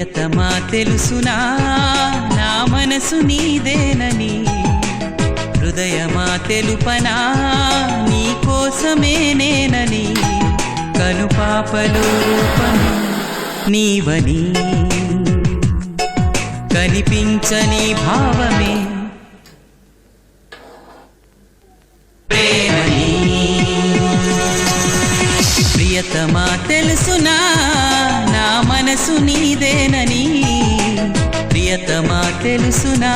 ప్రియతమా తెలుసునా నా మనసు నీదేనని, హృదయమా తెలుపనా నీ కోసమే నేనని, కనుపాపలో రూపమే నీవని, కనిపించని భావమే ప్రేమని. ప్రియతమా తెలుసునా నా మనసు నీదేనని, ప్రియతమా తెలుసునా